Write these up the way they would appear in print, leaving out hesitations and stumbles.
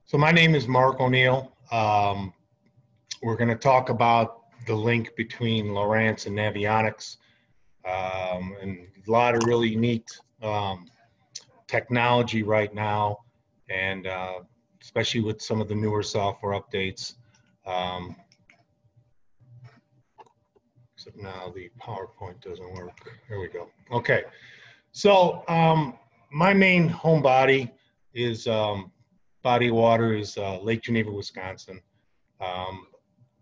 So my name is Mark O'Neill. We're going to talk about the link between Lowrance and Navionics, and a lot of really neat technology right now, and especially with some of the newer software updates. Except now the PowerPoint doesn't work. There we go. Okay, so my main home body is body of water is Lake Geneva, Wisconsin. I'm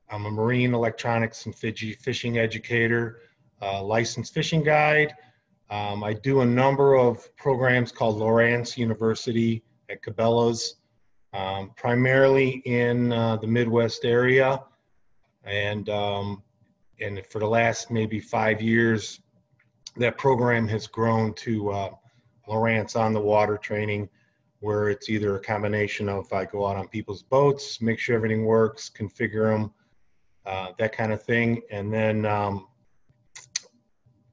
a marine electronics and fishing educator, licensed fishing guide. I do a number of programs called Lowrance University at Cabela's, primarily in the Midwest area. And for the last maybe 5 years, that program has grown to Lowrance on the water training, where it's either a combination of I go out on people's boats, make sure everything works, configure them, that kind of thing. And then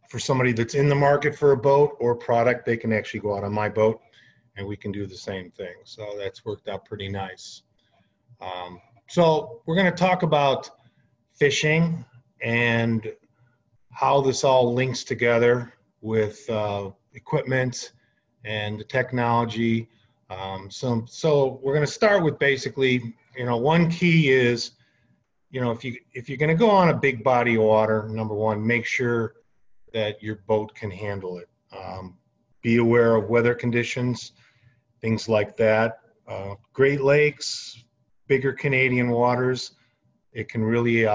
for somebody that's in the market for a boat or product, they can actually go out on my boat and we can do the same thing. So that's worked out pretty nice. So we're going to talk about fishing and how this all links together with equipment and the technology. So we're going to start with basically, one key is, if you're going to go on a big body of water, number one, make sure that your boat can handle it. Be aware of weather conditions, things like that. Great Lakes, bigger Canadian waters, it can really,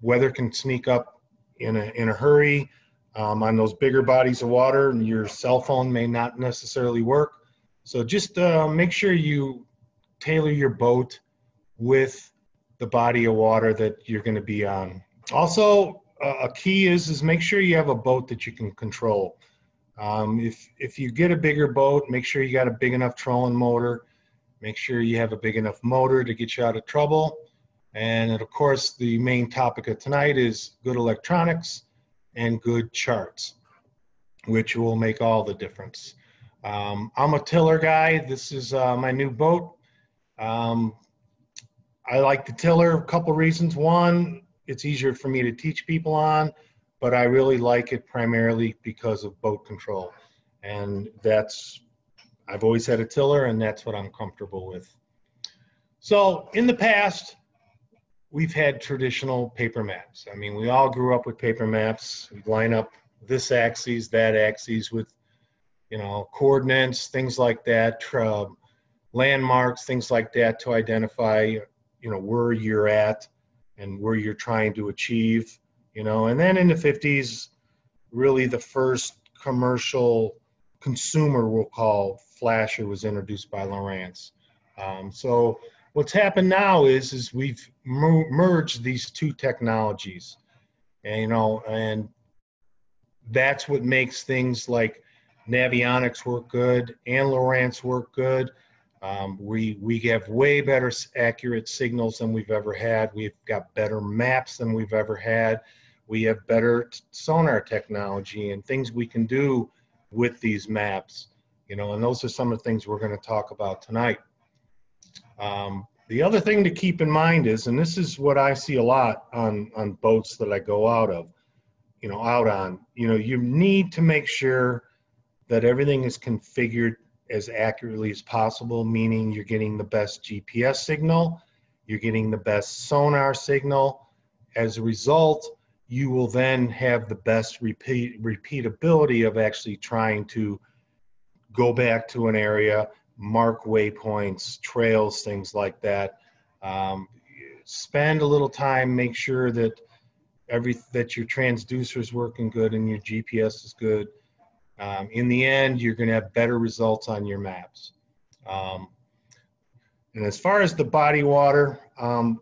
weather can sneak up in a hurry. On those bigger bodies of water, and your cell phone may not necessarily work. So just make sure you tailor your boat with the body of water that you're going to be on. Also, a key is make sure you have a boat that you can control. If you get a bigger boat, make sure you got a big enough trolling motor. Make sure you have a big enough motor to get you out of trouble. And of course, the main topic of tonight is good electronics and good charts, which will make all the difference. I'm a tiller guy. This is my new boat. I like the tiller, a couple reasons. One, it's easier for me to teach people on, but I really like it primarily because of boat control. And I've always had a tiller, and that's what I'm comfortable with. So in the past, we've had traditional paper maps. I mean, we all grew up with paper maps. We line up this axis, that axis with, coordinates, things like that, landmarks, things like that to identify, where you're at and where you're trying to achieve, And then in the 50s, really the first commercial consumer, we'll call, flasher was introduced by Lowrance. So what's happened now is we've merged these two technologies, and that's what makes things like Navionics work good and Lowrance work good. We have way better accurate signals than we've ever had. We've got better maps than we've ever had. We have better sonar technology and things we can do with these maps, and those are some of the things we're going to talk about tonight. The other thing to keep in mind is, and this is what I see a lot on boats that I go out on, you need to make sure that everything is configured as accurately as possible, meaning you're getting the best GPS signal, you're getting the best sonar signal. As a result, you will then have the best repeatability of actually trying to go back to an area, mark waypoints, trails, things like that. Spend a little time, make sure that your transducer is working good and your GPS is good. In the end, you're going to have better results on your maps. And as far as the body water, I'm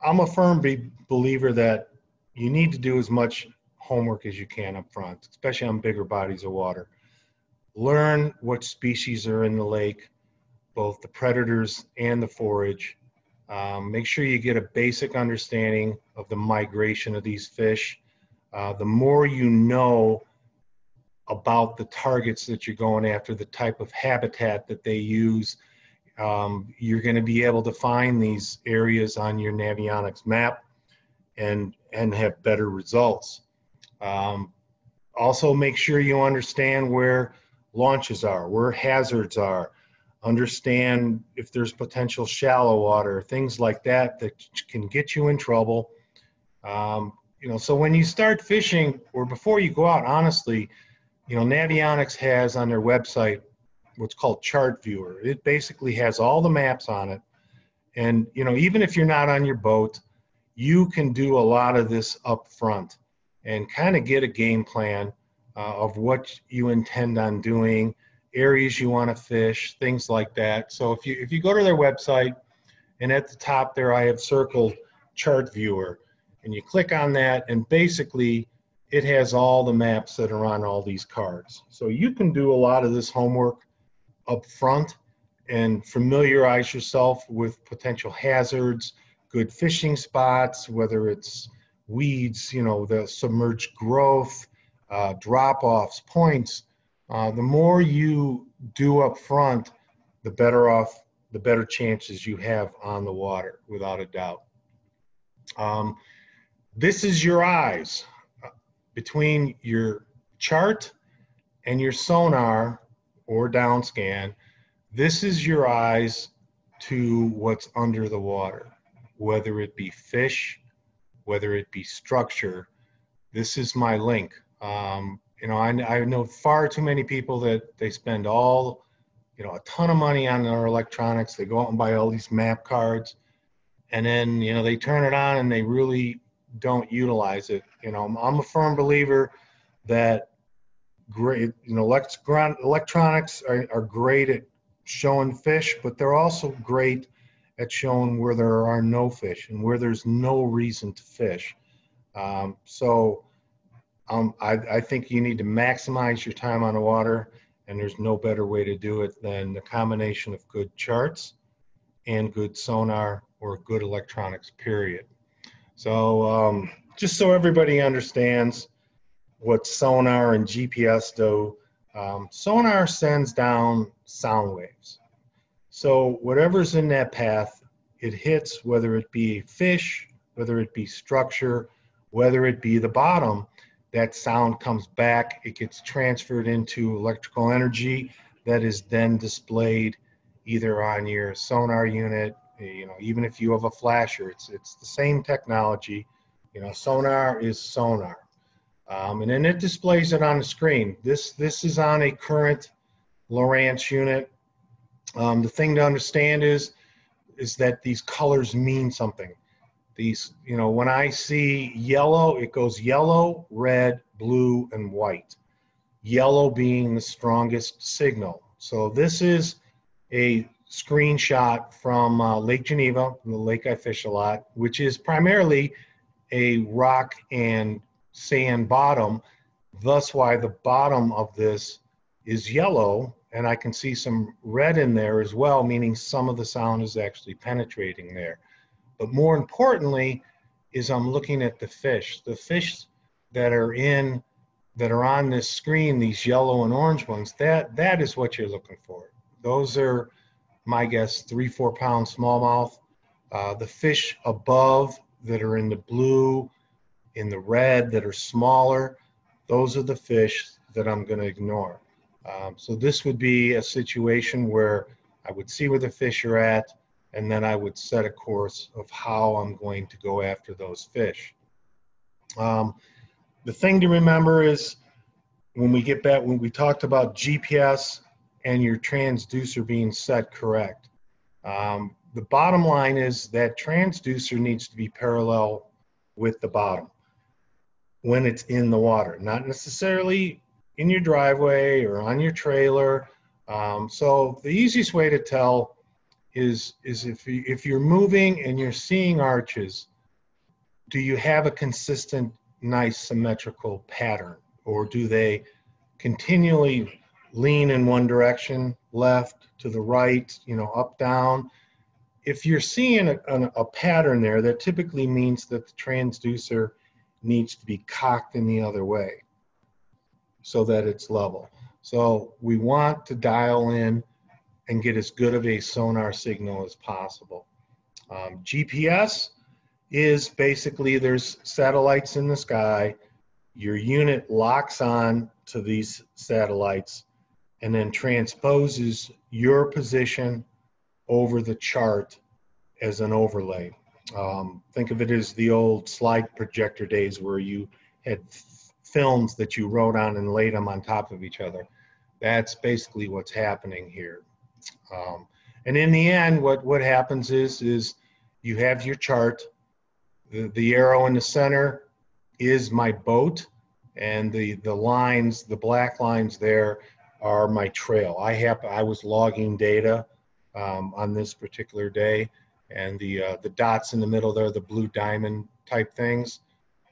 a firm believer that you need to do as much homework as you can up front, especially on bigger bodies of water. Learn what species are in the lake, both the predators and the forage. Make sure you get a basic understanding of the migration of these fish. The more you know about the targets that you're going after, the type of habitat that they use, you're going to be able to find these areas on your Navionics map and have better results. Also, make sure you understand where launches are, where hazards are. Understand if there's potential shallow water, things like that that can get you in trouble. You know, so when you start fishing or before you go out, honestly, you know, Navionics has on their website what's called ChartViewer. It basically has all the maps on it. And, you know, even if you're not on your boat, you can do a lot of this up front and kind of get a game plan of what you intend on doing, areas you want to fish, things like that. So if you go to their website, and at the top there I have circled ChartViewer, and you click on that, and basically it has all the maps that are on all these cards. So you can do a lot of this homework up front and familiarize yourself with potential hazards, good fishing spots, whether it's weeds, you know, the submerged growth, drop-offs, points. The more you do up front, the better chances you have on the water, without a doubt. This is your eyes between your chart and your sonar or DownScan. This is your eyes to what's under the water, whether it be fish, whether it be structure. This is my link. You know, I know far too many people that they spend a ton of money on their electronics. They go out and buy all these map cards, and then, you know, they turn it on and they really don't utilize it. You know, I'm a firm believer that electronics are great at showing fish, but they're also great at showing where there are no fish and where there's no reason to fish. I think you need to maximize your time on the water, and there's no better way to do it than the combination of good charts and good sonar or good electronics, period. So just so everybody understands what sonar and GPS do, sonar sends down sound waves. So whatever's in that path, it hits, whether it be fish, whether it be structure, whether it be the bottom. That sound comes back, it gets transferred into electrical energy that is then displayed either on your sonar unit, you know, even if you have a flasher, it's the same technology. You know, sonar is sonar. And then it displays it on the screen. This is on a current Lowrance unit. The thing to understand is that these colors mean something. These, you know, when I see yellow, it goes yellow, red, blue, and white. Yellow being the strongest signal. So this is a screenshot from Lake Geneva, the lake I fish a lot, which is primarily a rock and sand bottom. Thus why the bottom of this is yellow, and I can see some red in there as well, meaning some of the sound is actually penetrating there. But more importantly is I'm looking at the fish. The fish that are on this screen, these yellow and orange ones, that is what you're looking for. Those are, my guess, 3-4 pound smallmouth. The fish above that are in the blue, in the red, that are smaller, those are the fish that I'm going to ignore. So this would be a situation where I would see where the fish are at, and then I would set a course of how I'm going to go after those fish. The thing to remember is when we talked about GPS and your transducer being set correct, the bottom line is that transducer needs to be parallel with the bottom when it's in the water, not necessarily in your driveway or on your trailer. So the easiest way to tell is if you're moving and you're seeing arches, do you have a consistent, nice symmetrical pattern, or do they continually lean in one direction, left, to the right, you know, up, down? If you're seeing a pattern there, that typically means that the transducer needs to be cocked in the other way so that it's level. So we want to dial in and get as good of a sonar signal as possible. GPS is basically, there's satellites in the sky. Your unit locks on to these satellites and then transposes your position over the chart as an overlay. Think of it as the old slide projector days where you had films that you wrote on and laid them on top of each other. That's basically what's happening here. And in the end, what happens is you have your chart. The arrow in the center is my boat, and the lines, the black lines there, are my trail. I was logging data on this particular day, and the dots in the middle there, the blue diamond type things,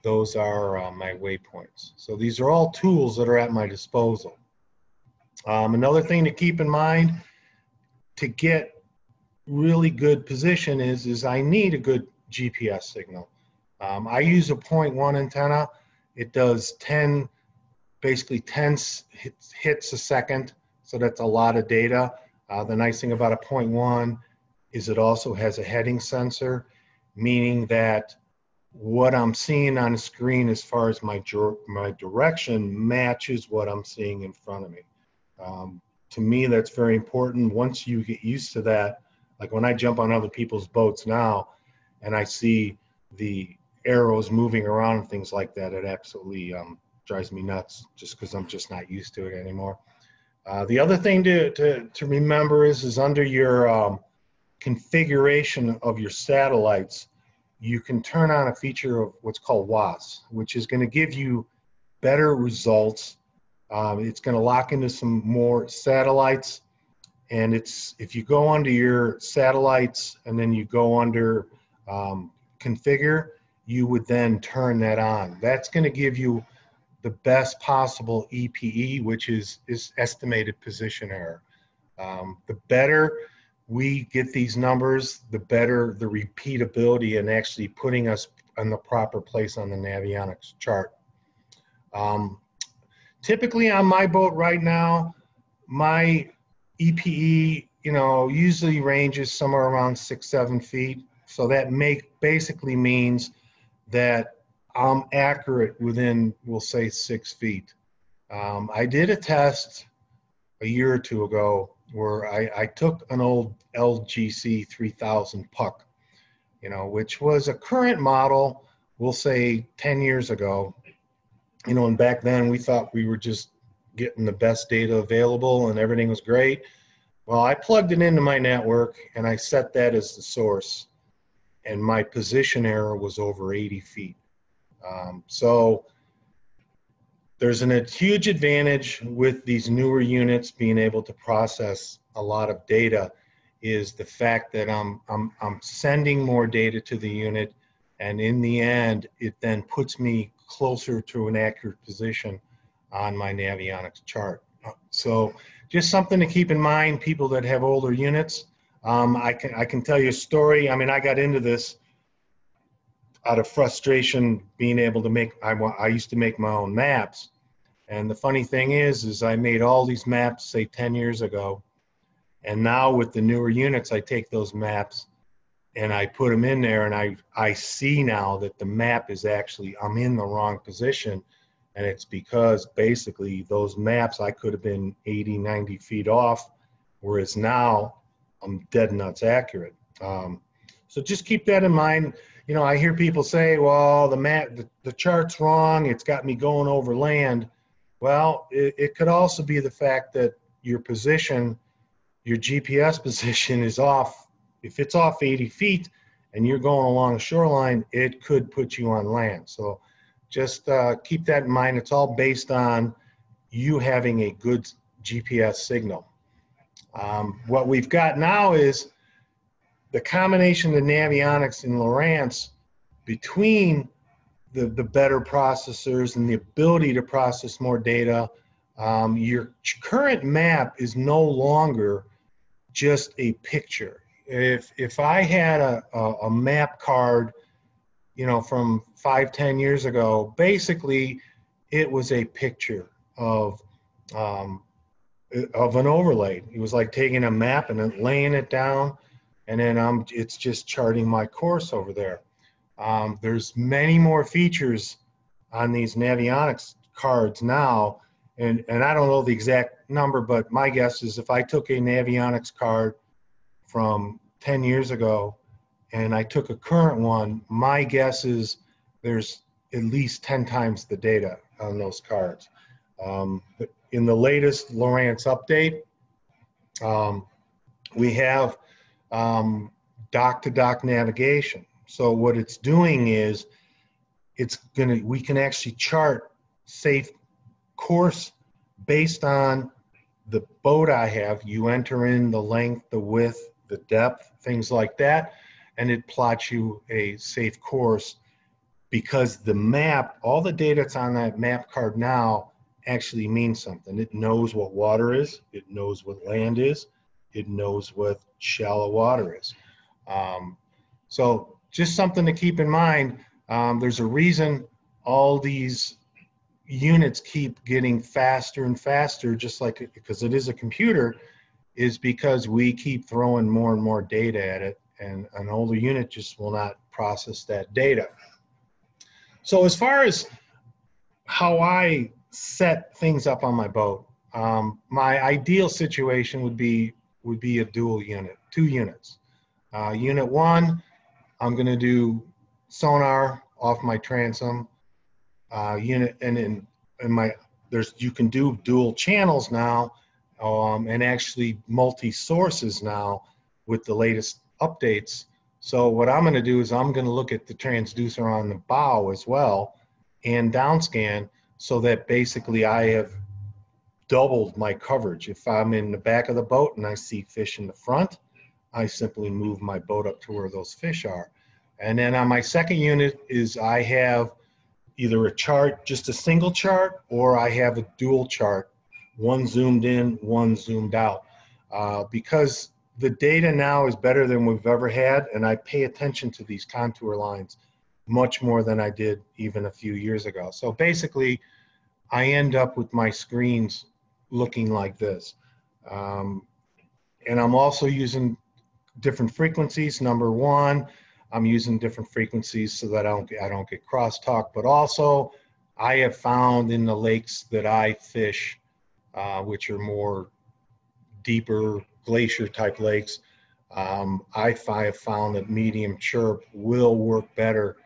those are my waypoints. So these are all tools that are at my disposal. Another thing to keep in mind to get really good position is I need a good GPS signal. I use a 0.1 antenna. It does basically 10 hits a second, so that's a lot of data. The nice thing about a 0.1 is it also has a heading sensor, meaning that what I'm seeing on the screen as far as my direction matches what I'm seeing in front of me. To me, that's very important. Once you get used to that, like when I jump on other people's boats now and I see the arrows moving around and things like that, it absolutely drives me nuts just because I'm just not used to it anymore. The other thing to remember is under your configuration of your satellites, you can turn on a feature of what's called WAS, which is going to give you better results. It's going to lock into some more satellites, and if you go under your satellites and then you go under configure, you would then turn that on. That's going to give you the best possible EPE, which is estimated position error. The better we get these numbers, the better the repeatability and actually putting us in the proper place on the Navionics chart. Typically on my boat right now, my EPE, usually ranges somewhere around 6-7 feet. So that basically means that I'm accurate within, we'll say, 6 feet. I did a test a year or two ago where I took an old LGC 3000 puck, which was a current model, we'll say 10 years ago. And back then we thought we were just getting the best data available and everything was great. Well, I plugged it into my network and I set that as the source, and my position error was over 80 feet. So there's a huge advantage with these newer units being able to process a lot of data, is the fact that I'm sending more data to the unit, and in the end, it then puts me closer to an accurate position on my Navionics chart. So just something to keep in mind, people that have older units. I can tell you a story. I mean, I got into this out of frustration being able to I used to make my own maps. And the funny thing is I made all these maps, say 10 years ago. And now with the newer units, I take those maps and I put them in there, and I see now that the map is actually, I'm in the wrong position. And it's because basically those maps, I could have been 80, 90 feet off, whereas now I'm dead nuts accurate. So just keep that in mind. I hear people say, well, the chart's wrong, it's got me going over land. Well, it could also be the fact that your position, your GPS position is off. If it's off 80 feet and you're going along a shoreline, it could put you on land. So just keep that in mind. It's all based on you having a good GPS signal. What we've got now is the combination of Navionics and Lowrance, between the better processors and the ability to process more data. Your current map is no longer just a picture. If I had a map card, from 5-10 years ago, basically it was a picture of of an overlay. It was like taking a map and then laying it down, and then it's just charting my course over there. There's many more features on these Navionics cards now, and I don't know the exact number, but my guess is if I took a Navionics card from 10 years ago and I took a current one, my guess is there's at least 10 times the data on those cards. In the latest Lowrance update, we have dock-to-dock navigation. So what it's doing is we can actually chart safe course based on the boat I have. You enter in the length, the width, the depth, things like that, and it plots you a safe course, because the map, all the data that's on that map card now actually means something. It knows what water is, it knows what land is, it knows what shallow water is. So just something to keep in mind. There's a reason all these units keep getting faster and faster, just like because it is a computer, is because we keep throwing more and more data at it, and an older unit just will not process that data. So as far as how I set things up on my boat, my ideal situation would be a dual unit, 2 units. Unit 1, I'm going to do sonar off my transom. Unit, and you can do dual channels now, and actually multi-sources now with the latest updates. So what I'm going to do is I'm going to look at the transducer on the bow as well, and DownScan, so that basically I have doubled my coverage. If I'm in the back of the boat and I see fish in the front, I simply move my boat up to where those fish are. And then on my second unit is I have either a chart, just a single chart, or I have a dual chart, one zoomed in, one zoomed out. Because the data now is better than we've ever had, and I pay attention to these contour lines much more than I did even a few years ago. So basically, I end up with my screens looking like this. And I'm also using different frequencies. Number 1, I'm using different frequencies so that I don't get crosstalk, but also I have found in the lakes that I fish, which are more deeper glacier type lakes, I have found that medium chirp will work better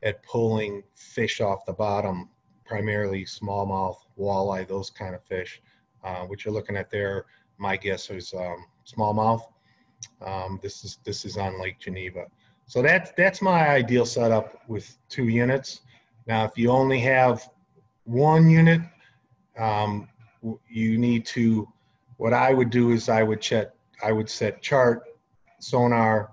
at pulling fish off the bottom, primarily smallmouth, walleye, those kind of fish. What you're looking at there, my guess is smallmouth. This is on Lake Geneva. So that's my ideal setup with 2 units. Now, if you only have 1 unit, you need to, what I would do is I would set chart, sonar,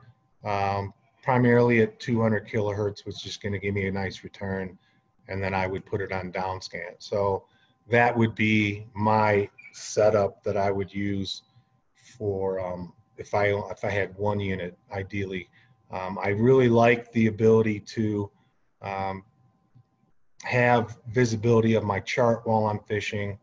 primarily at 200 kilohertz, which is going to give me a nice return, and then I would put it on DownScan. So that would be my setup that I would use for if I had 1 unit, ideally. I really like the ability to have visibility of my chart while I'm fishing,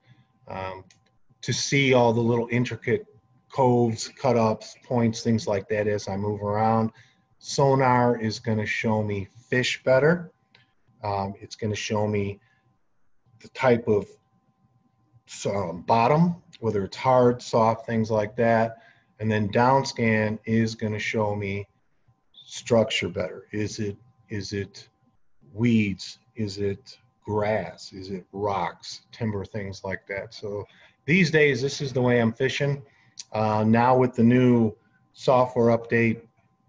to see all the little intricate coves, cut-ups, points, things like that as I move around. Sonar is going to show me fish better. It's going to show me the type of bottom, whether it's hard, soft, things like that. And then DownScan is going to show me structure better. Is it weeds? Is it grass? Is it rocks, timber, things like that? So these days, this is the way I'm fishing. Now with the new software update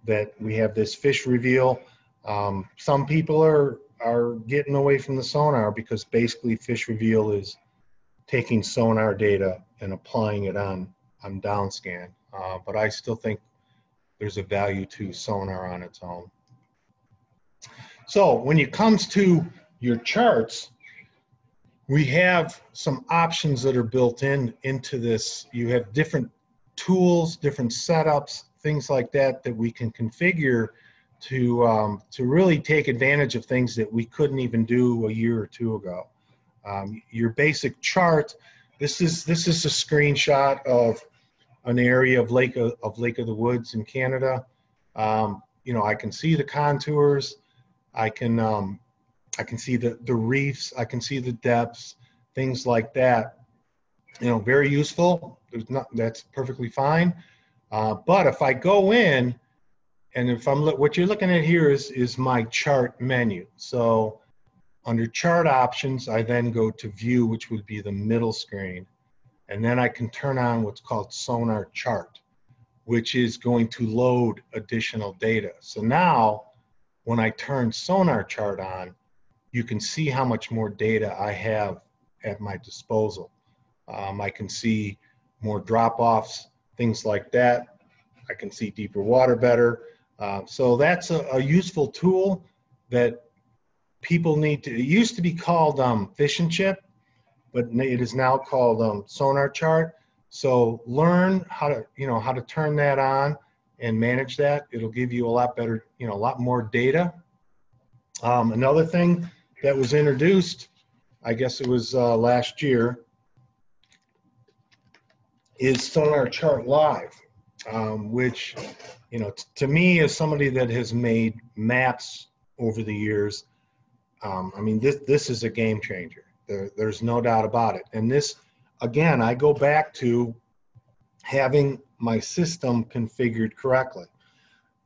that we have this fish reveal, some people are getting away from the sonar, because basically fish reveal is taking sonar data and applying it on DownScan. But I still think there's a value to sonar on its own. So when it comes to your charts, we have some options that are built into this. You have different tools, different setups, things like that we can configure to really take advantage of things that we couldn't even do a year or 2 ago. Your basic chart, This is a screenshot of an area of Lake of the Woods in Canada. You know, I can see the contours. I can see the reefs. I can see the depths, things like that. You know, very useful. That's perfectly fine. But if I go in, and if what you're looking at here is my chart menu. So under chart options, I then go to view, which would be the middle screen. And then I can turn on what's called SonarChart, which is going to load additional data. So now when I turn SonarChart on, you can see how much more data I have at my disposal. I can see more drop-offs, things like that. I can see deeper water better. So that's a useful tool that people need to. It used to be called Fish and Chip, but it is now called SonarChart. So learn how to turn that on and manage that. It'll give you a lot better, a lot more data. Another thing that was introduced, I guess it was last year, is SonarChart Live, which, to me, as somebody that has made maps over the years, I mean, this is a game changer. There's no doubt about it. And this, again, I go back to having my system configured correctly.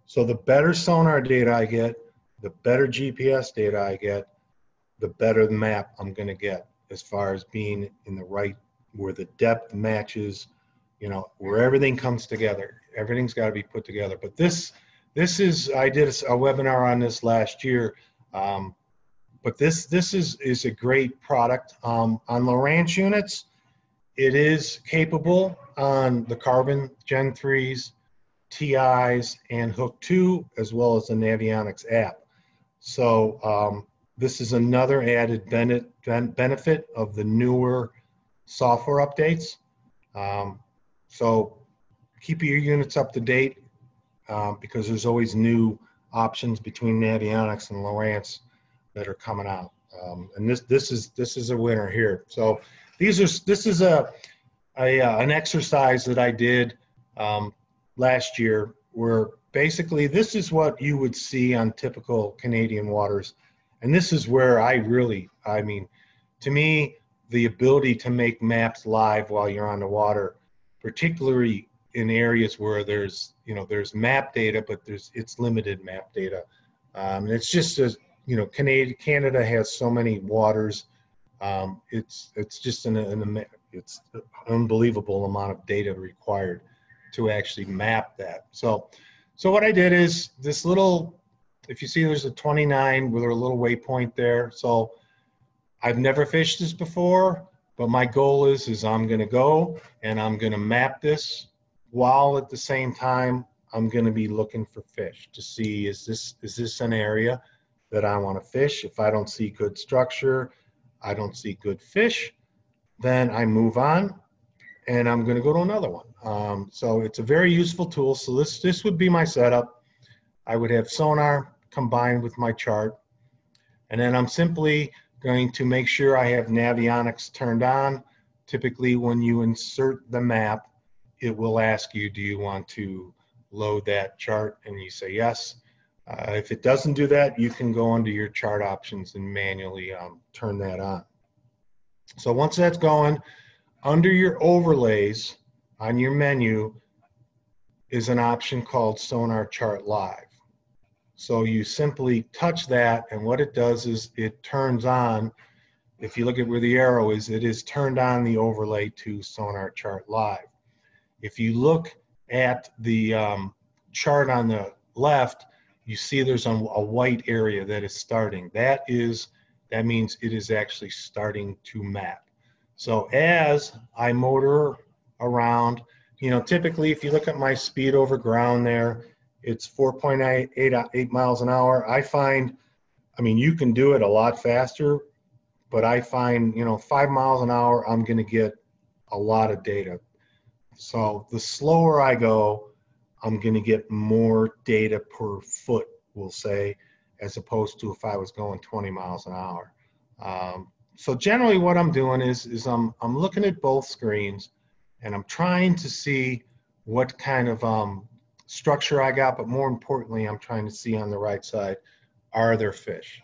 So the better sonar data I get, the better GPS data I get, the better the map I'm going to get as far as being in the right, where the depth matches, where everything comes together. Everything's got to be put together. But this is, I did a webinar on this last year. But this is a great product. On Lowrance units, it is capable on the Carbon Gen 3s, TIs, and Hook 2, as well as the Navionics app. So this is another added benefit of the newer software updates. So keep your units up to date because there's always new options between Navionics and Lowrance that are coming out, and this is a winner here. So this is an exercise that I did last year, where basically this is what you would see on typical Canadian waters, and this is where I mean, to me, the ability to make maps live while you're on the water, particularly in areas where there's map data, but it's limited map data. It's just Canada has so many waters. It's just it's an unbelievable amount of data required to actually map that. So what I did is this little, if you see there's a 29 with a little waypoint there. So I've never fished this before, but my goal is I'm going to go and I'm going to map this, while at the same time I'm going to be looking for fish to see, is this an area that I want to fish? If I don't see good structure, I don't see good fish, then I move on and I'm going to go to another one. So it's a very useful tool. So this would be my setup. I would have sonar combined with my chart, and then I'm simply going to make sure I have Navionics turned on. Typically when you insert the map, it will ask you, do you want to load that chart? And you say yes. If it doesn't do that, you can go under your chart options and manually turn that on. So once that's going, under your overlays on your menu is an option called SonarChart Live. So you simply touch that, and what it does is it turns on, if you look at where the arrow is, it is turned on the overlay to SonarChart Live. If you look at the chart on the left, you see there's a white area that is starting. That means it is actually starting to map. So as I motor around, typically if you look at my speed over ground there, it's 4.8 miles an hour. I mean, you can do it a lot faster, but I find, 5 miles an hour, I'm going to get a lot of data. So the slower I go, I'm going to get more data per foot, we'll say, as opposed to if I was going 20 miles an hour. So generally what I'm doing is I'm looking at both screens and I'm trying to see what kind of structure I got, but more importantly, I'm trying to see on the right side, are there fish?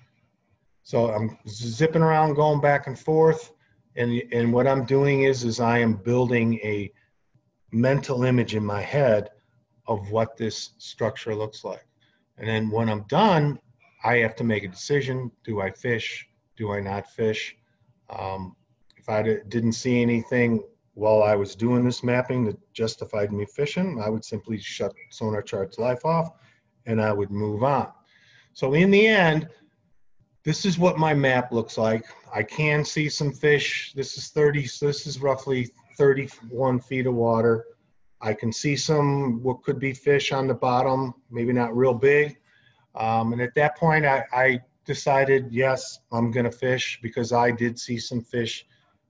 So I'm zipping around, going back and forth, and what I'm doing is I am building a mental image in my head of what this structure looks like. And then when I'm done, I have to make a decision. Do I fish? Do I not fish? If I didn't see anything while I was doing this mapping that justified me fishing, I would simply shut SonarChart's life off and I would move on. So in the end, this is what my map looks like. I can see some fish. This is roughly 31 feet of water. I can see some what could be fish on the bottom, maybe not real big. And at that point, I decided, yes, I'm gonna fish, because I did see some fish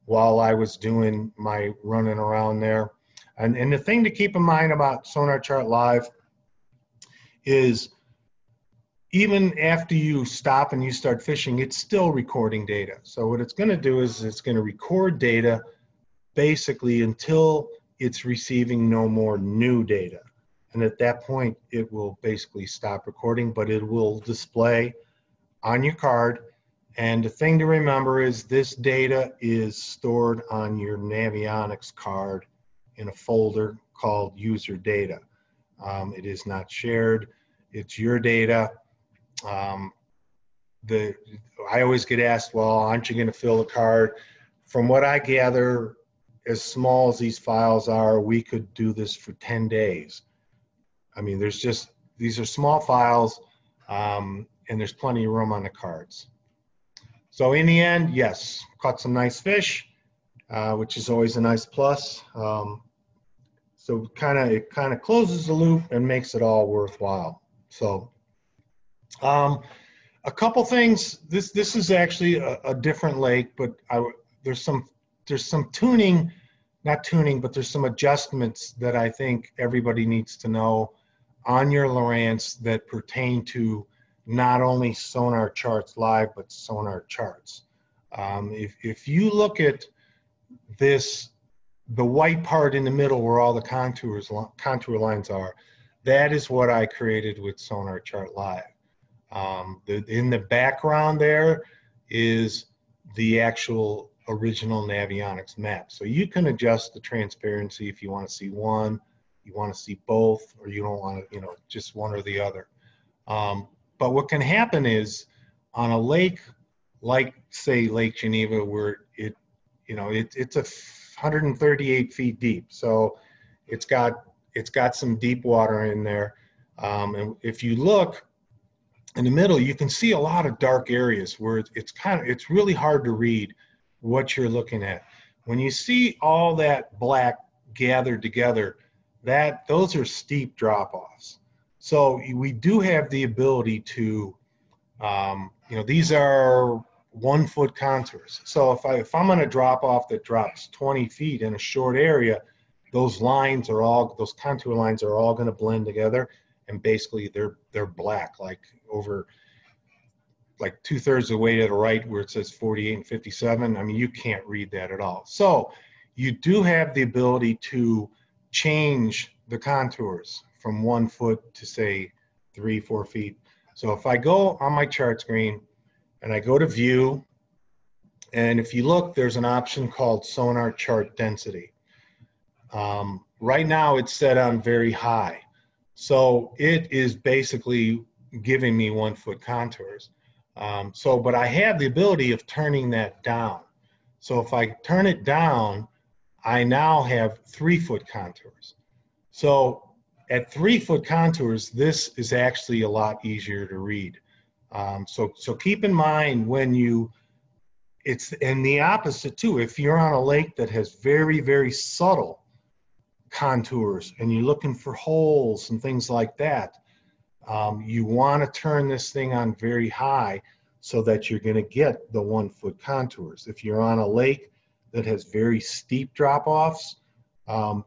while I was doing my running around there. And the thing to keep in mind about SonarChart Live is even after you stop and you start fishing, it's still recording data. So what it's gonna do is it's gonna record data basically until it's receiving no more new data. And at that point, it will basically stop recording, but it will display on your card. And the thing to remember is this data is stored on your Navionics card in a folder called user data. It is not shared, it's your data. I always get asked, well, aren't you gonna fill the card? From what I gather, as small as these files are, we could do this for 10 days. I mean, these are small files, and there's plenty of room on the cards. So in the end, yes, caught some nice fish, which is always a nice plus. So it kind of closes the loop and makes it all worthwhile. So a couple things. This is actually a different lake, but there's some tuning, not tuning, but there's some adjustments that I think everybody needs to know on your Lowrance that pertain to not only SonarCharts Live, but SonarCharts. If you look at this, the white part in the middle where all the contour lines are, that is what I created with SonarChart Live. In the background there is the actual original Navionics map. So you can adjust the transparency if you want to see one, you want to see both, or you don't want to, just one or the other. But what can happen is on a lake, like say Lake Geneva, where it's 138 feet deep. So it's got some deep water in there. And if you look in the middle, you can see a lot of dark areas where it's really hard to read what you're looking at. When you see all that black gathered together, those are steep drop-offs. So we do have the ability to, these are 1 foot contours. So if I'm on a drop off that drops 20 feet in a short area, those contour lines are all going to blend together, and basically they're black, like over like 2/3 of the way to the right where it says 48 and 57. I mean, you can't read that at all. So you do have the ability to change the contours from 1 foot to say 3-4 feet. So if I go on my chart screen and I go to view, and if you look, there's an option called SonarChart density. Right now it's set on very high. So it is basically giving me 1 foot contours. But I have the ability of turning that down. So if I turn it down, I now have 3 foot contours. So at 3 foot contours, this is actually a lot easier to read. So keep in mind and the opposite too. If you're on a lake that has very, very subtle contours and you're looking for holes and things like that, you want to turn this thing on very high so that you're going to get the 1 foot contours. If you're on a lake that has very steep drop-offs,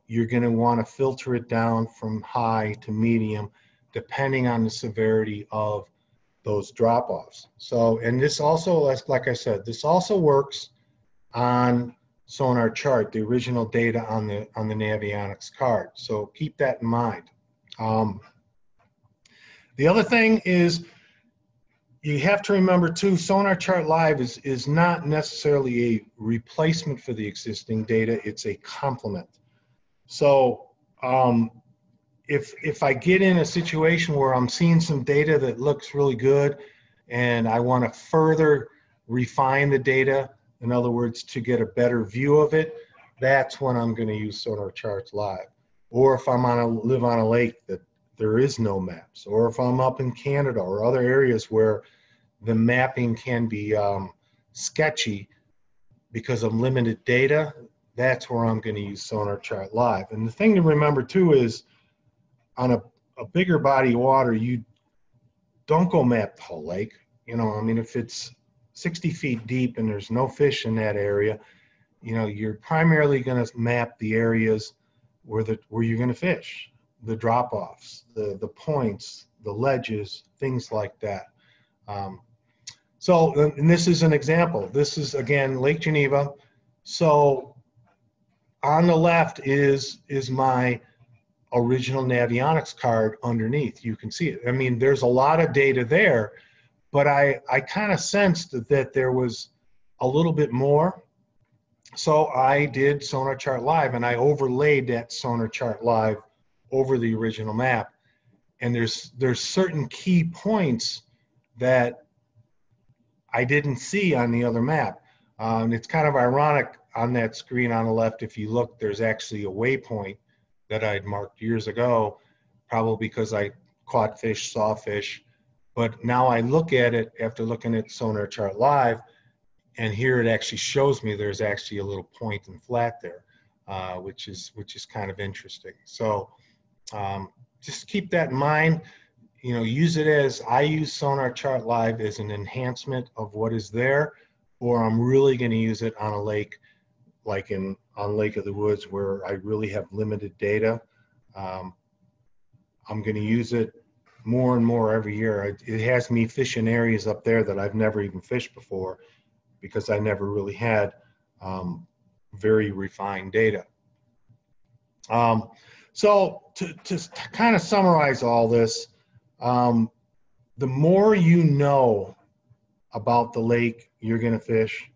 you're going to want to filter it down from high to medium, depending on the severity of those drop-offs. So, and this also, like I said, this also works on SonarChart, the original data on the Navionics card. So keep that in mind. The other thing is, you have to remember too, SonarChart Live is not necessarily a replacement for the existing data, it's a complement. So if I get in a situation where I'm seeing some data that looks really good and I want to further refine the data, in other words, to get a better view of it, that's when I'm going to use SonarChart Live. Or if I'm live on a lake that there is no maps, or if I'm up in Canada or other areas where the mapping can be sketchy because of limited data, that's where I'm going to use SonarChart Live. And the thing to remember too is, on a bigger body of water, you don't go map the whole lake. You know, I mean, if it's 60 feet deep and there's no fish in that area, you know, you're primarily going to map the areas where you're going to fish, the drop-offs, the points, the ledges, things like that. So, and this is an example. This is, again, Lake Geneva. So on the left is my original Navionics card underneath. You can see it. I mean, there's a lot of data there, but I kind of sensed that there was a little bit more. So I did SonarChart Live, and I overlaid that SonarChart Live over the original map. And there's certain key points that I didn't see on the other map. It's kind of ironic on that screen on the left. If you look, there's actually a waypoint that I'd marked years ago, probably because I caught fish, saw fish. But now I look at it after looking at SonarChart Live, and here it actually shows me there's actually a little point and flat there, which is kind of interesting. So just keep that in mind. You know, use it as, I use SonarChart Live as an enhancement of what is there, or I'm really going to use it on a lake, like on Lake of the Woods, where I really have limited data. I'm going to use it more and more every year. It has me fishing areas up there that I've never even fished before, because I never really had very refined data. So to kind of summarize all this, the more you know about the lake you're going to fish,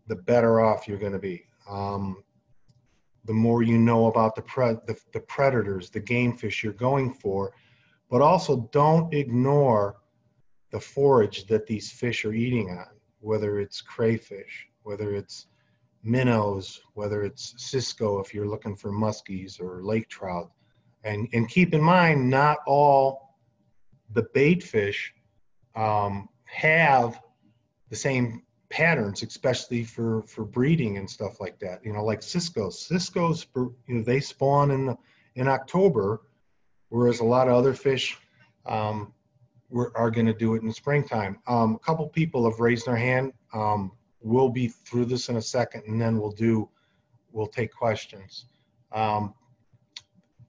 the better off you're going to be. The more you know about the predators, the game fish you're going for, but also don't ignore the forage that these fish are eating on, whether it's crayfish, whether it's minnows, whether it's cisco if you're looking for muskies or lake trout. And keep in mind, not all the bait fish have the same patterns, especially for breeding and stuff like that. You know, like cisco's, you know, they spawn in October, whereas a lot of other fish are going to do it in the springtime. A couple people have raised their hand. We'll be through this in a second, and then we'll take questions.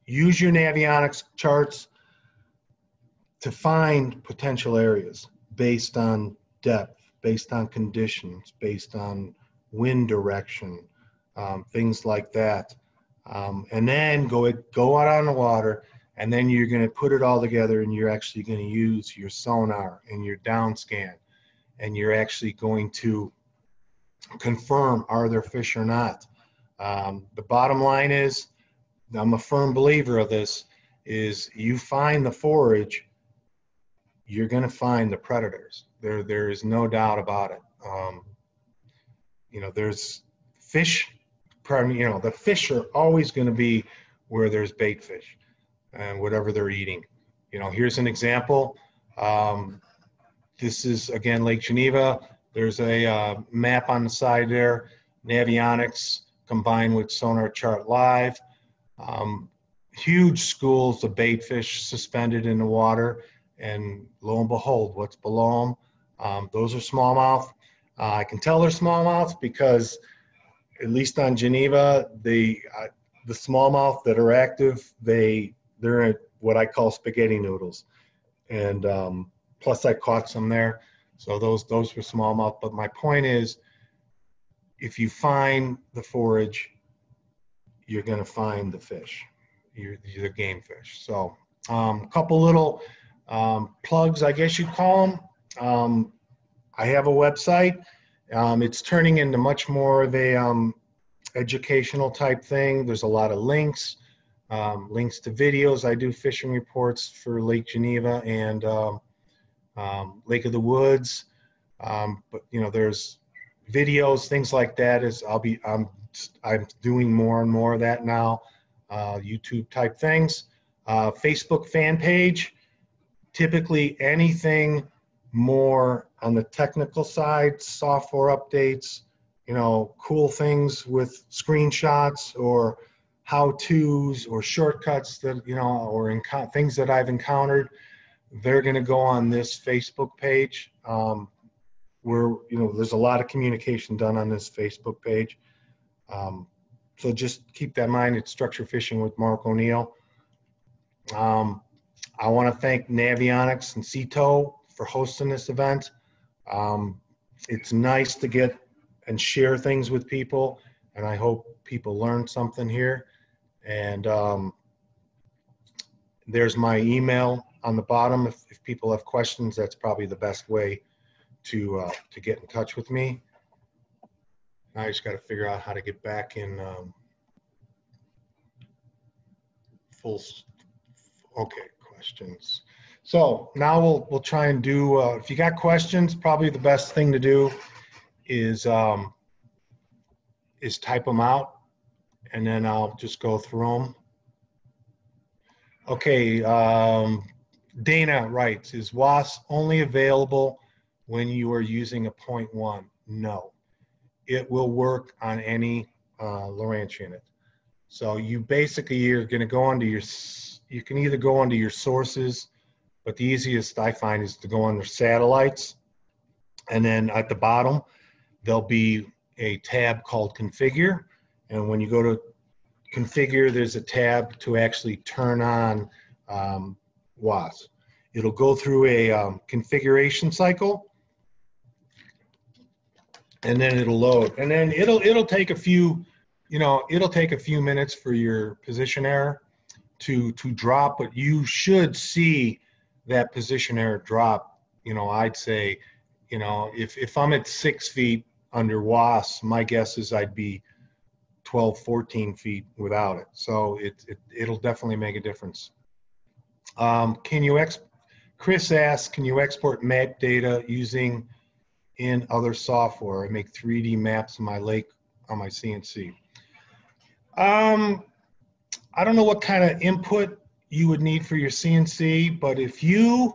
Use your Navionics charts to find potential areas based on depth, based on conditions, based on wind direction, things like that. And then go out on the water, and then you're going to put it all together, and you're actually going to use your sonar and your DownScan, and you're actually going to confirm, are there fish or not? The bottom line is, I'm a firm believer of this, is you find the forage, you're going to find the predators. There is no doubt about it. You know, there's fish, you know, the fish are always going to be where there's bait fish and whatever they're eating. You know, here's an example. This is, again, Lake Geneva. There's a map on the side there, Navionics combined with SonarChart Live. Huge schools of bait fish suspended in the water, and lo and behold, what's below them? Those are smallmouth. I can tell they're smallmouth because, at least on Geneva, the smallmouth that are active, they're in what I call spaghetti noodles, and plus I caught some there. So those were smallmouth. But my point is, if you find the forage, you're going to find the fish, the game fish. So a couple little plugs, I guess you'd call them. I have a website. It's turning into much more of a educational type thing. There's a lot of links, links to videos. I do fishing reports for Lake Geneva and Lake of the Woods. But you know, there's videos, things like that. I'm doing more and more of that now. YouTube type things. Facebook fan page. Typically anything more on the technical side, software updates, you know, cool things with screenshots or how-tos or shortcuts that, you know, or things that I've encountered, they're going to go on this Facebook page. Where, you know, there's a lot of communication done on this Facebook page. So just keep that in mind. It's Structure Fishing with Mark O'Neill. I want to thank Navionics and Cito for hosting this event. It's nice to get and share things with people, and I hope people learn something here. And there's my email on the bottom. If people have questions, that's probably the best way to get in touch with me. I just got to figure out how to get back in okay, questions. So now we'll try and do, if you got questions, probably the best thing to do is type them out, and then I'll just go through them. Okay, Dana writes, is WAS only available when you are using a 0.1? No, it will work on any Lowrance unit. So you're going to go onto you can either go onto your sources, but the easiest I find is to go under satellites, and then at the bottom there'll be a tab called configure, and when you go to configure, there's a tab to actually turn on WAS. It'll go through a configuration cycle, and then it'll load, and then it'll take a few, you know, it'll take a few minutes for your position error to drop, but you should see that position error drop. You know, I'd say, you know, if I'm at 6 feet under WAS, my guess is I'd be 12, 14 feet without it. So it'll definitely make a difference. Chris asks, can you export map data using in other software? I make 3D maps of my lake on my CNC. I don't know what kind of input you would need for your CNC, but if you,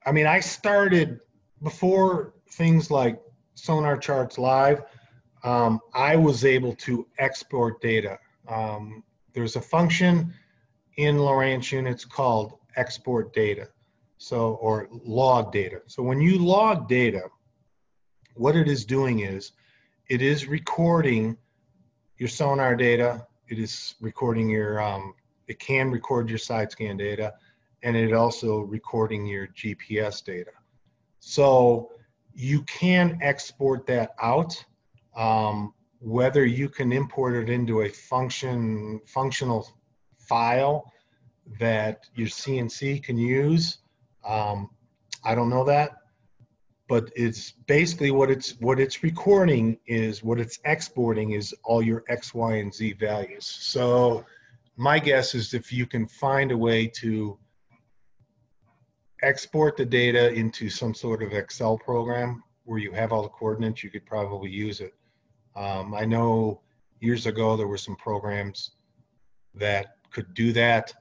I mean, I started before things like SonarCharts Live, I was able to export data. There's a function in Lowrance units called export data, so, or log data. So when you log data, what it is doing is it is recording your sonar data. It is recording your, it can record your side scan data, and it also recording your GPS data. So you can export that out. Whether you can import it into a functional file that your CNC can use, I don't know that, but it's basically what it's recording is, what it's exporting is all your X, Y, and Z values. So my guess is if you can find a way to export the data into some sort of Excel program where you have all the coordinates, you could probably use it. I know years ago there were some programs that could do that.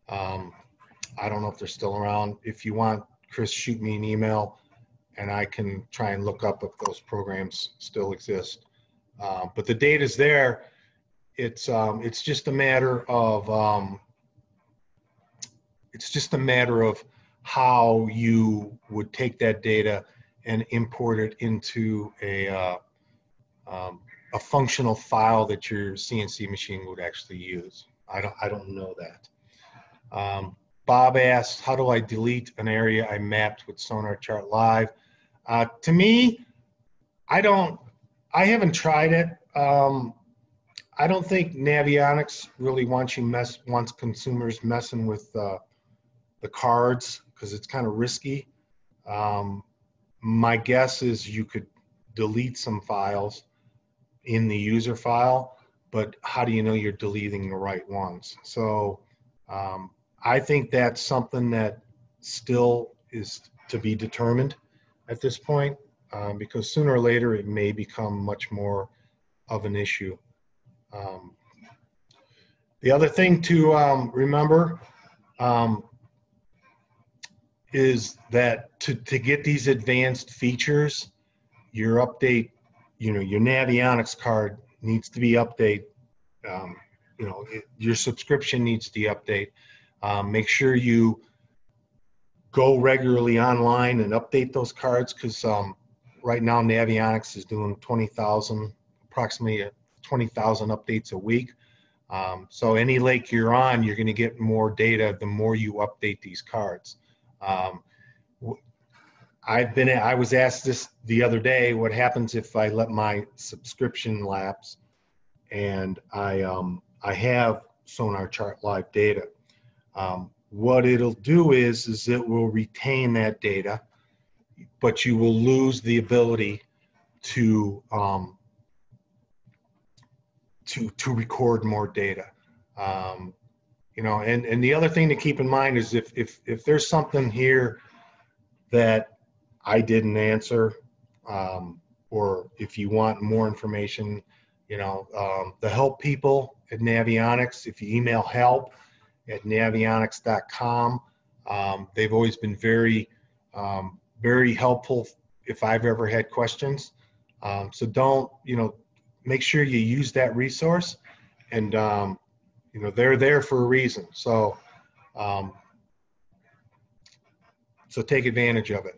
I don't know if they're still around. If you want, Chris, shoot me an email and I can try and look up if those programs still exist. But the data's there. It's just a matter of how you would take that data and import it into a functional file that your CNC machine would actually use. I don't know that. Bob asked, how do I delete an area I mapped with SonarChart Live? To me, I haven't tried it. I don't think Navionics really wants consumers messing with the cards because it's kind of risky. My guess is you could delete some files in the user file, but how do you know you're deleting the right ones? So I think that's something that still is to be determined at this point, because sooner or later it may become much more of an issue. The other thing to remember is that to get these advanced features, your Navionics card needs to be updated. Your subscription needs to be updated. Make sure you go regularly online and update those cards, because right now Navionics is doing approximately 20,000 updates a week. So any lake you're on, you're going to get more data the more you update these cards. I was asked this the other day, what happens if I let my subscription lapse and I have SonarChart Live data? What it'll do is it will retain that data, but you will lose the ability to record more data. And the other thing to keep in mind is if there's something here that I didn't answer, or if you want more information, the help people at Navionics, if you email help@navionics.com, they've always been very, very helpful if I've ever had questions. So don't, make sure you use that resource, and they're there for a reason. So so take advantage of it.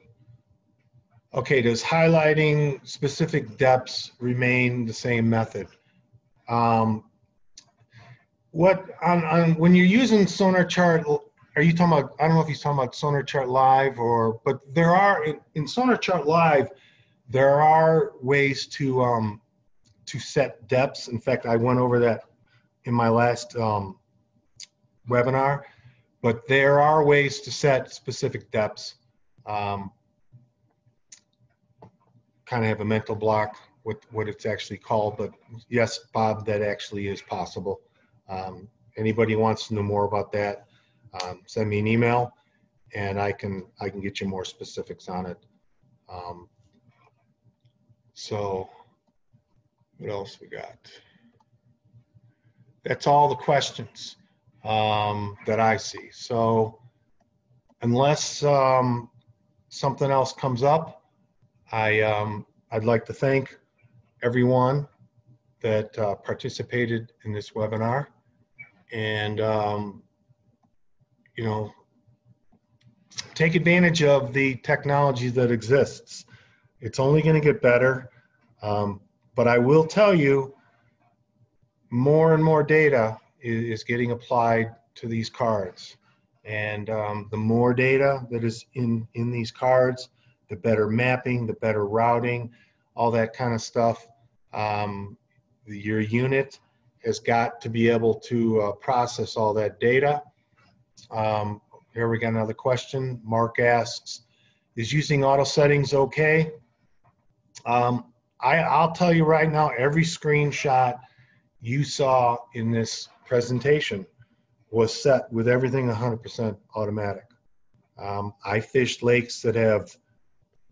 Okay, does highlighting specific depths remain the same method? When you're using SonarChart, are you talking about, I don't know if he's talking about SonarChart Live but there are, in SonarChart Live, there are ways to set depths. In fact, I went over that in my last webinar, but there are ways to set specific depths. Kind of have a mental block with what it's actually called, but yes, Bob, that actually is possible. Anybody wants to know more about that, send me an email and I can get you more specifics on it. So what else we got? That's all the questions that I see. So unless something else comes up, I'd like to thank everyone that participated in this webinar, and take advantage of the technology that exists. It's only going to get better, but I will tell you, more and more data is getting applied to these cards, and the more data that is in these cards, the better mapping, the better routing, all that kind of stuff. Your unit has got to be able to process all that data. Here we got another question. Mark asks, is using auto settings okay? I'll tell you right now, every screenshot you saw in this presentation was set with everything 100% automatic. I fished lakes that have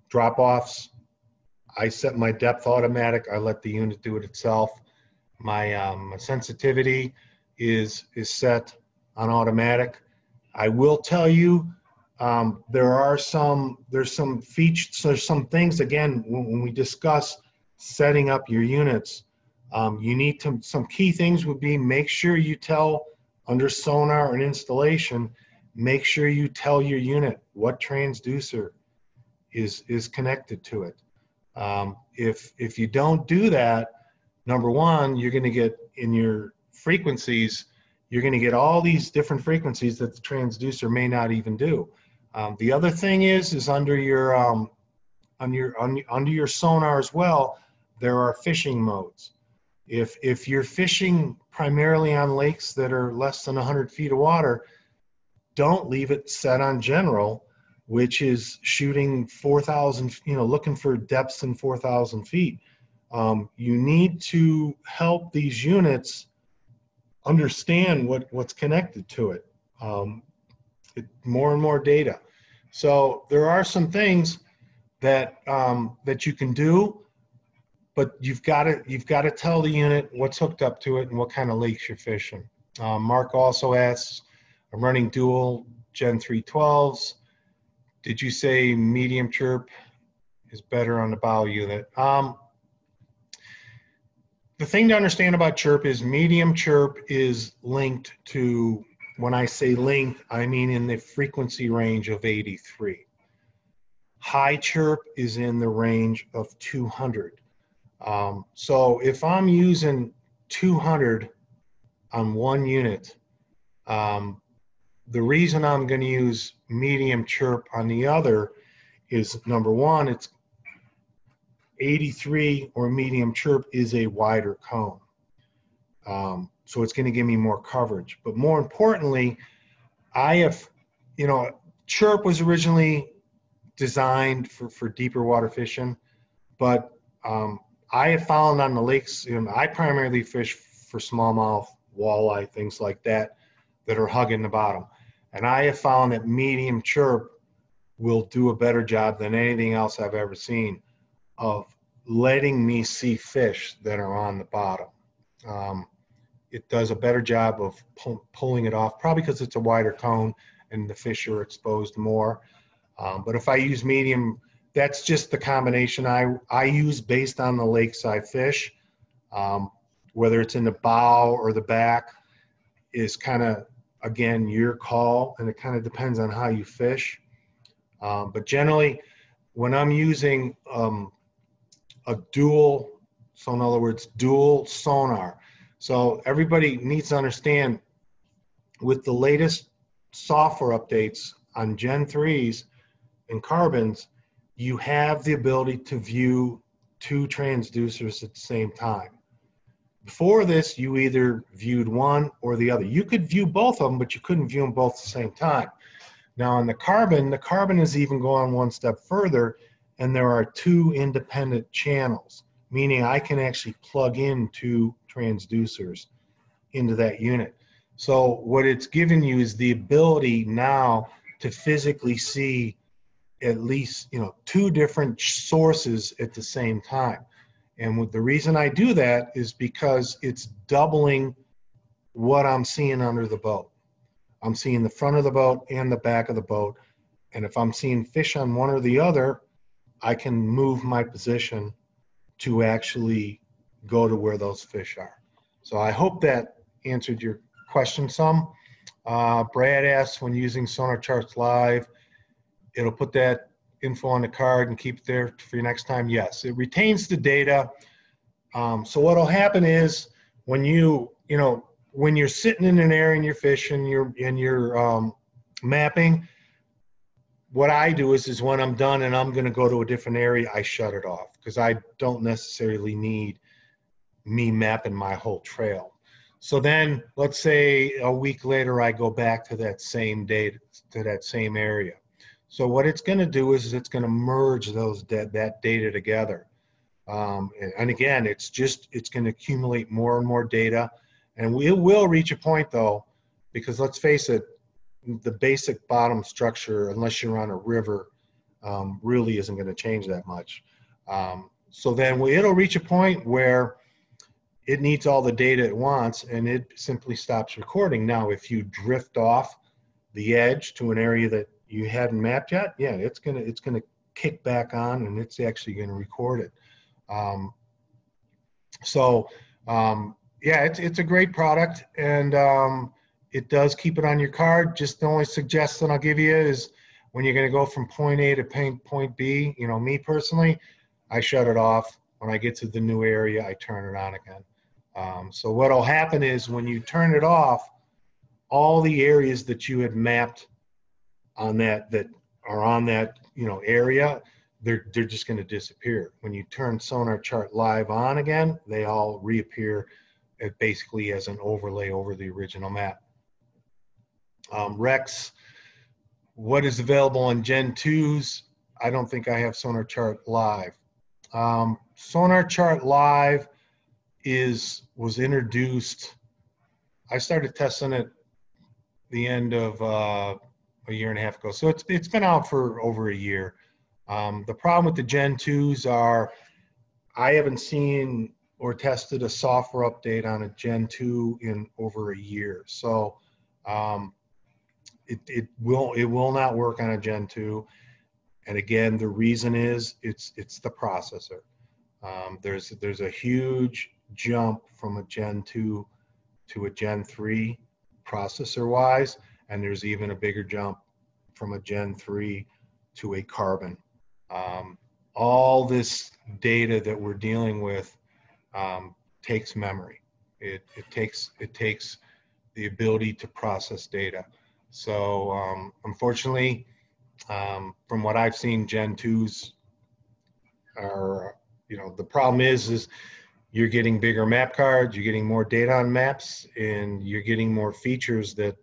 drop-offs. I set my depth automatic. I let the unit do it itself. My sensitivity is set on automatic. I will tell you, there's some features, there's some things, again, when we discuss setting up your units, you need to, some key things would be, make sure you tell, under Sonar and installation, make sure you tell your unit what transducer is connected to it. If you don't do that, number one, you're going to get in your frequencies, you're going to get all these different frequencies that the transducer may not even do. The other thing is under your under your sonar as well, there are fishing modes. If you're fishing primarily on lakes that are less than 100 feet of water, don't leave it set on general, which is shooting 4,000, looking for depths in 4,000 feet. You need to help these units understand what's connected to it. More and more data. So there are some things that that you can do, but you've got to tell the unit what's hooked up to it and what kind of lakes you're fishing. Mark also asks, I'm running dual Gen 312s. Did you say medium chirp is better on the bow unit? The thing to understand about chirp is medium chirp is linked to, when I say linked, I mean in the frequency range of 83. High chirp is in the range of 200. So if I'm using 200 on one unit, the reason I'm going to use medium chirp on the other is, number one, it's 83 or medium chirp is a wider cone. So it's going to give me more coverage. But more importantly, chirp was originally designed for deeper water fishing, but I have found on the lakes, I primarily fish for smallmouth, walleye, things like that are hugging the bottom. And I have found that medium chirp will do a better job than anything else I've ever seen of letting me see fish that are on the bottom. It does a better job of pulling it off, probably because it's a wider cone and the fish are exposed more. But if I use medium, that's just the combination I use based on the lakes I fish. Whether it's in the bow or the back is kind of, again, your call, and it kind of depends on how you fish. But generally, when I'm using a dual, so in other words, dual sonar. So everybody needs to understand, with the latest software updates on Gen 3s and carbons, you have the ability to view two transducers at the same time. Before this, you either viewed one or the other. You could view both of them, but you couldn't view them both at the same time. Now on the carbon is even going one step further, and there are two independent channels, meaning I can actually plug in two transducers into that unit. So what it's given you is the ability now to physically see at least two different sources at the same time. And the reason I do that is because it's doubling what I'm seeing under the boat. I'm seeing the front of the boat and the back of the boat. And if I'm seeing fish on one or the other, I can move my position to actually go to where those fish are. So I hope that answered your question some. Brad asks, when using SonarCharts Live, it'll put that info on the card and keep it there for your next time? Yes, it retains the data. So what'll happen is when when you're sitting in an area and you're fishing, you're mapping, what I do is when I'm done and I'm going to go to a different area, I shut it off because I don't necessarily need me mapping my whole trail. So then let's say a week later, I go back to that same data, to that same area. So what it's going to do is it's going to merge that data together. And again, it's going to accumulate more and more data. And it will reach a point though, because let's face it, the basic bottom structure, unless you're on a river, really isn't going to change that much. So then it'll reach a point where it needs all the data it wants and it simply stops recording. Now, if you drift off the edge to an area that you hadn't mapped yet, yeah, it's gonna kick back on and it's actually gonna record it. Yeah, it's a great product, and it does keep it on your card. Just the only suggestion I'll give you is when you're gonna go from point A to point B, me personally, I shut it off. When I get to the new area, I turn it on again. So what'll happen is when you turn it off, all the areas that you had mapped on that are on that area, they're just going to disappear. When you turn SonarChart Live on again, they all reappear basically as an overlay over the original map. Rex, what is available on Gen 2s? I don't think I have SonarChart Live. SonarChart Live was introduced. I started testing it the end of a year and a half ago, so it's been out for over a year. The problem with the Gen 2s are I haven't seen or tested a software update on a Gen 2 in over a year. So it will not work on a Gen 2. And again, the reason is it's the processor. There's a huge jump from a Gen 2 to a Gen 3 processor-wise, and there's even a bigger jump from a Gen 3 to a Carbon. All this data that we're dealing with takes memory. It takes the ability to process data. So unfortunately, from what I've seen, Gen 2s are, the problem is you're getting bigger map cards, you're getting more data on maps, and you're getting more features that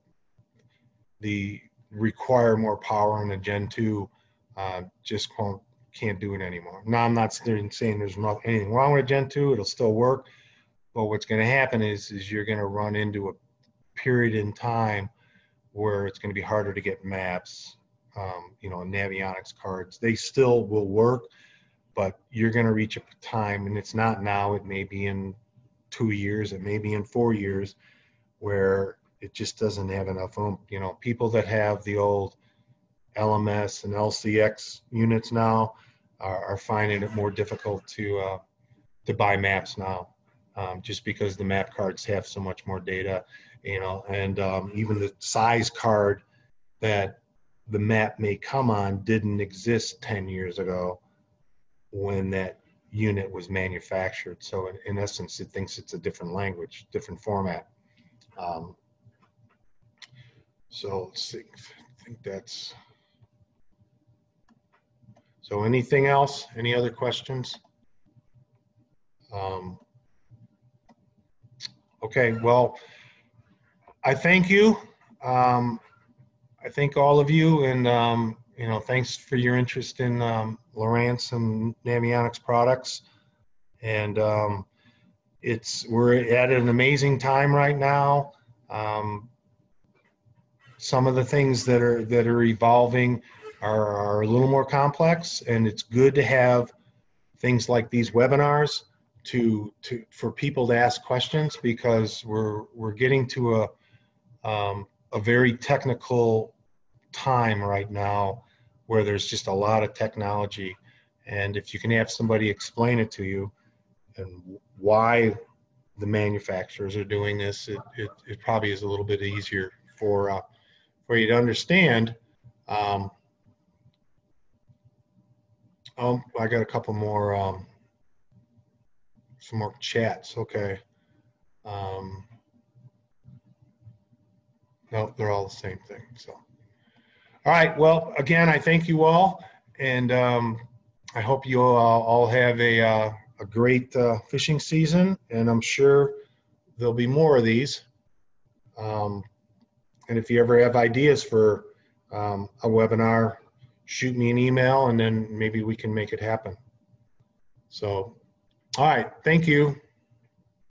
require more power in a Gen 2 just can't do it anymore. Now, I'm not saying there's anything wrong with Gen 2, it'll still work, but what's going to happen is you're going to run into a period in time where it's going to be harder to get maps, Navionics cards. They still will work, but you're going to reach a time, and it's not now, it may be in 2 years, it may be in 4 years, where it just doesn't have enough oomph. People that have the old LMS and LCX units now are finding it more difficult to buy maps now, just because the map cards have so much more data, and even the size card that the map may come on didn't exist 10 years ago when that unit was manufactured. So in essence, it thinks it's a different language, different format. So let's see, I think that's, so anything else? Any other questions? Okay, well, I thank you. I thank all of you, and thanks for your interest in Lowrance and Navionics products. And we're at an amazing time right now. Some of the things that are evolving are a little more complex, and it's good to have things like these webinars for people to ask questions, because we're getting to a very technical time right now where there's just a lot of technology, and if you can have somebody explain it to you and why the manufacturers are doing this, it probably is a little bit easier for you to understand. I got a couple more some more chats. Okay. No, they're all the same thing. So, all right. Well, again, I thank you all, and I hope you all have a great fishing season, and I'm sure there'll be more of these. And if you ever have ideas for a webinar, shoot me an email, and then maybe we can make it happen. So, all right. Thank you.